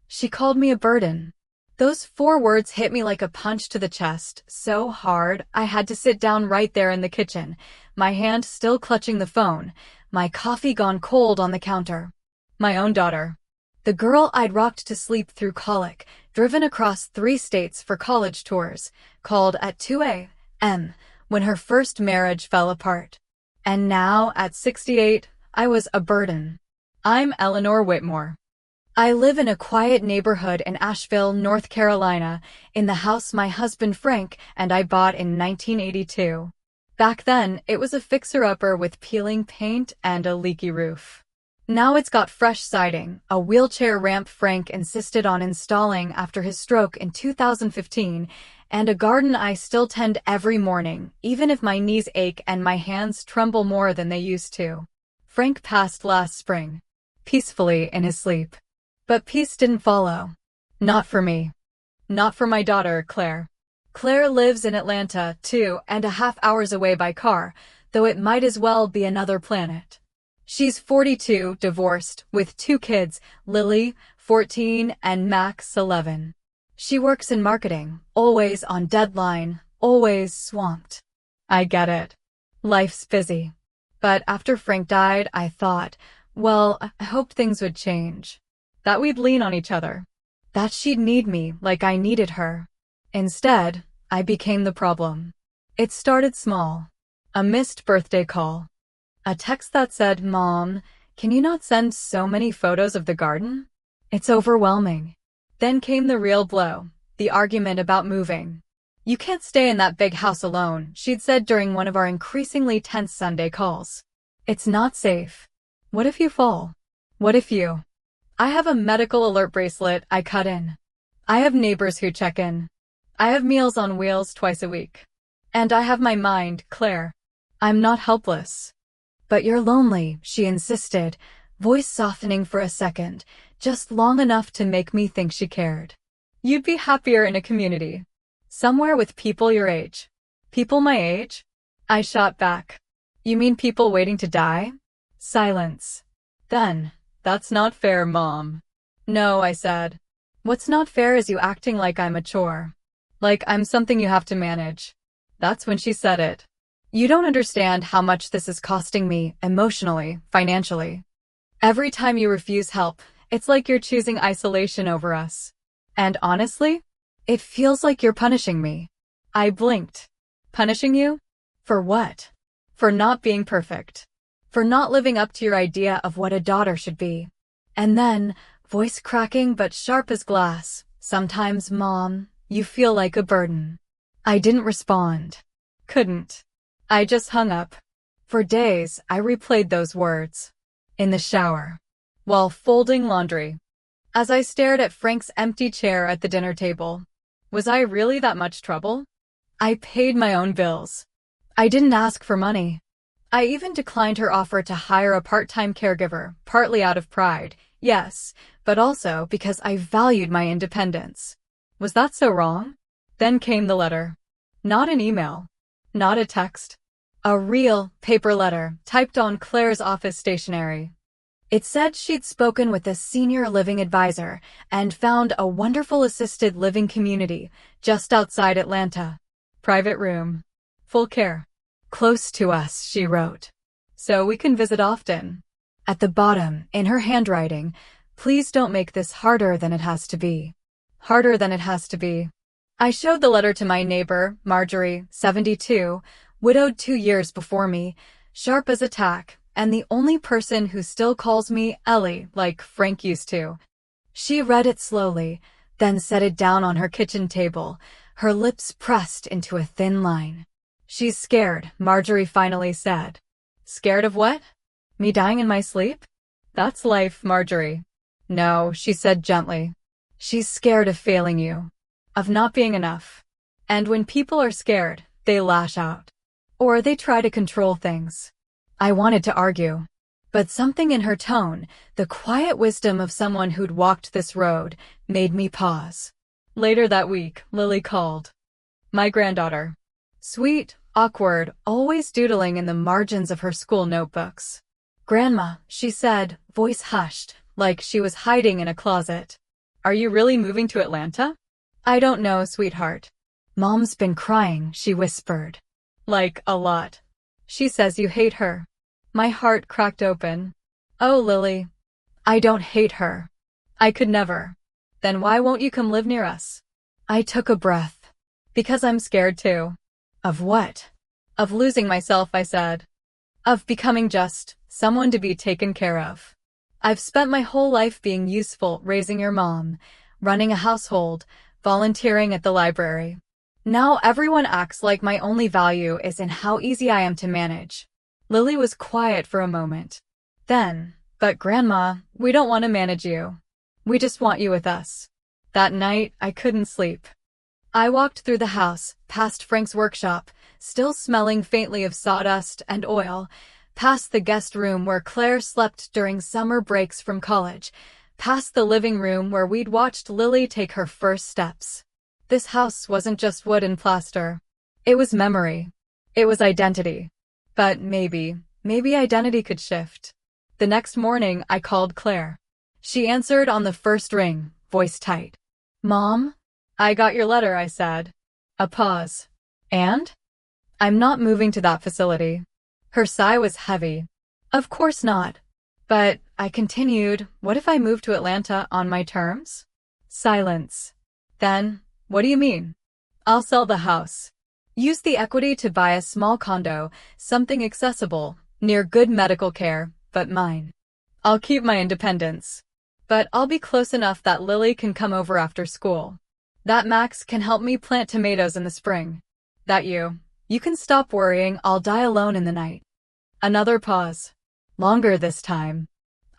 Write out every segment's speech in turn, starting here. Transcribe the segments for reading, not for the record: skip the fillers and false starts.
She called me a burden. Those 4 words hit me like a punch to the chest, so hard I had to sit down right there in the kitchen, my hand still clutching the phone, my coffee gone cold on the counter. My own daughter. The girl I'd rocked to sleep through colic, driven across 3 states for college tours, called at 2 a.m. when her first marriage fell apart. And now, at 68, I was a burden. I'm Eleanor Whitmore. I live in a quiet neighborhood in Asheville, North Carolina, in the house my husband Frank and I bought in 1982. Back then, it was a fixer-upper with peeling paint and a leaky roof. Now it's got fresh siding, a wheelchair ramp Frank insisted on installing after his stroke in 2015, and a garden I still tend every morning, even if my knees ache and my hands tremble more than they used to. Frank passed last spring, peacefully in his sleep. But peace didn't follow. Not for me. Not for my daughter, Claire. Claire lives in Atlanta, 2.5 hours away by car, though it might as well be another planet. She's 42, divorced, with 2 kids, Lily, 14, and Max, 11. She works in marketing, always on deadline, always swamped. I get it. Life's busy. But after Frank died, I thought, well, I hoped things would change. That we'd lean on each other. That she'd need me like I needed her. Instead, I became the problem. It started small. A missed birthday call. A text that said, "Mom, can you not send so many photos of the garden? It's overwhelming." Then came the real blow, the argument about moving. "You can't stay in that big house alone," she'd said during one of our increasingly tense Sunday calls. "It's not safe. What if you fall? What if you—" I have a medical alert bracelet I cut in. I have neighbors who check in. I have Meals on Wheels twice a week. And I have my mind, Claire. I'm not helpless. "But you're lonely," she insisted, voice softening for a second, just long enough to make me think she cared. "You'd be happier in a community. Somewhere with people your age." "People my age?" I shot back. "You mean people waiting to die?" Silence. Then, "That's not fair, Mom." "No," I said. "What's not fair is you acting like I'm a chore. Like I'm something you have to manage." That's when she said it. "You don't understand how much this is costing me, emotionally, financially. Every time you refuse help, it's like you're choosing isolation over us. And honestly, it feels like you're punishing me." I blinked. "Punishing you? For what?" "For not being perfect. For not living up to your idea of what a daughter should be." And then, voice cracking but sharp as glass, "Sometimes, Mom, you feel like a burden." I didn't respond. Couldn't. I just hung up. For days, I replayed those words. In the shower. While folding laundry. As I stared at Frank's empty chair at the dinner table. Was I really that much trouble? I paid my own bills. I didn't ask for money. I even declined her offer to hire a part-time caregiver, partly out of pride, yes, but also because I valued my independence. Was that so wrong? Then came the letter. Not an email. Not a text. A real, paper letter, typed on Claire's office stationery. It said she'd spoken with a senior living advisor and found a wonderful assisted living community just outside Atlanta. Private room. Full care. Close to us, she wrote. So we can visit often. At the bottom, in her handwriting, "Please don't make this harder than it has to be." Harder than it has to be. I showed the letter to my neighbor, Marjorie, 72, widowed 2 years before me, sharp as a tack, and the only person who still calls me Ellie, like Frank used to. She read it slowly, then set it down on her kitchen table, her lips pressed into a thin line. "She's scared," Marjorie finally said. "Scared of what? Me dying in my sleep?" "That's life, Marjorie." "No," she said gently. "She's scared of failing you. Of not being enough. And when people are scared, they lash out. Or they try to control things." I wanted to argue. But something in her tone, the quiet wisdom of someone who'd walked this road, made me pause. Later that week, Lily called. My granddaughter. Sweet, awkward, always doodling in the margins of her school notebooks. "Grandma," she said, voice hushed, like she was hiding in a closet. Are you really moving to Atlanta? I don't know, sweetheart. Mom's been crying, she whispered. Like, a lot. She says you hate her. My heart cracked open. Oh, Lily. I don't hate her. I could never. Then why won't you come live near us? I took a breath. Because I'm scared too. Of what? Of losing myself, I said. Of becoming just someone to be taken care of. I've spent my whole life being useful, raising your mom, running a household, volunteering at the library. Now everyone acts like my only value is in how easy I am to manage. Lily was quiet for a moment. Then, but Grandma, we don't want to manage you. We just want you with us. That night, I couldn't sleep. I walked through the house, past Frank's workshop, still smelling faintly of sawdust and oil, past the guest room where Claire slept during summer breaks from college, past the living room where we'd watched Lily take her first steps. This house wasn't just wood and plaster. It was memory. It was identity. But maybe identity could shift. The next morning, I called Claire. She answered on the first ring, voice tight. Mom? I got your letter, I said. A pause. And? I'm not moving to that facility. Her sigh was heavy. Of course not. But, I continued, what if I moved to Atlanta on my terms? Silence. Then, what do you mean? I'll sell the house. Use the equity to buy a small condo, something accessible, near good medical care, but mine. I'll keep my independence. But I'll be close enough that Lily can come over after school. That Max can help me plant tomatoes in the spring. That you can stop worrying I'll die alone in the night. Another pause. Longer this time.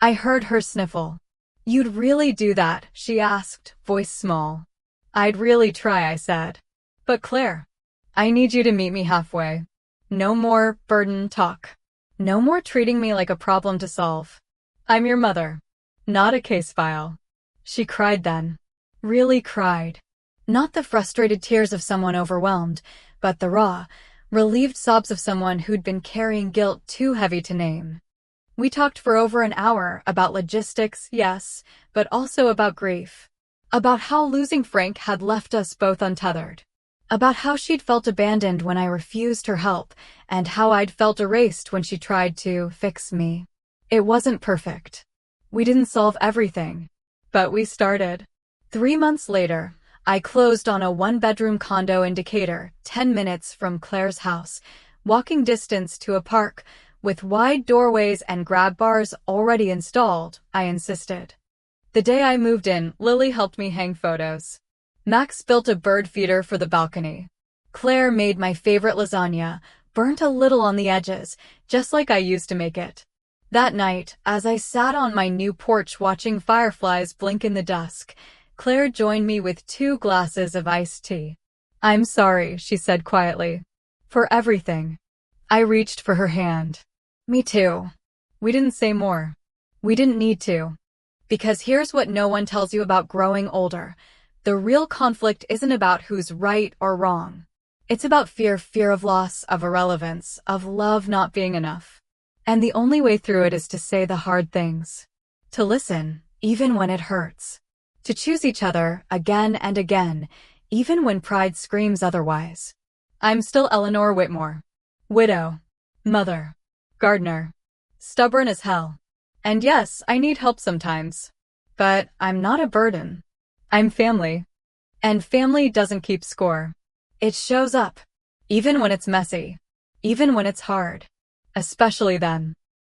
I heard her sniffle. You'd really do that? She asked, voice small. I'd really try, I said. But Claire, I need you to meet me halfway. No more burden talk. No more treating me like a problem to solve. I'm your mother, not a case file. She cried then. Really cried. Not the frustrated tears of someone overwhelmed, but the raw, relieved sobs of someone who'd been carrying guilt too heavy to name. We talked for over an hour about logistics, yes, but also about grief. About how losing Frank had left us both untethered. About how she'd felt abandoned when I refused her help, and how I'd felt erased when she tried to fix me. It wasn't perfect. We didn't solve everything. But we started. 3 months later, I closed on a 1-bedroom condo in Decatur, 10 minutes from Claire's house, walking distance to a park, with wide doorways and grab bars already installed, I insisted. The day I moved in, Lily helped me hang photos. Max built a bird feeder for the balcony. Claire made my favorite lasagna, burnt a little on the edges, just like I used to make it. That night, as I sat on my new porch watching fireflies blink in the dusk, Claire joined me with 2 glasses of iced tea. I'm sorry, she said quietly. For everything. I reached for her hand. Me too. We didn't say more. We didn't need to. Because here's what no one tells you about growing older. The real conflict isn't about who's right or wrong. It's about fear of loss, of irrelevance, of love not being enough. And the only way through it is to say the hard things. To listen, even when it hurts. To choose each other again and again, even when pride screams otherwise. I'm still Eleanor Whitmore. Widow. Mother. Gardener. Stubborn as hell. And yes, I need help sometimes. But I'm not a burden. I'm family. And family doesn't keep score. It shows up. Even when it's messy. Even when it's hard. Especially then.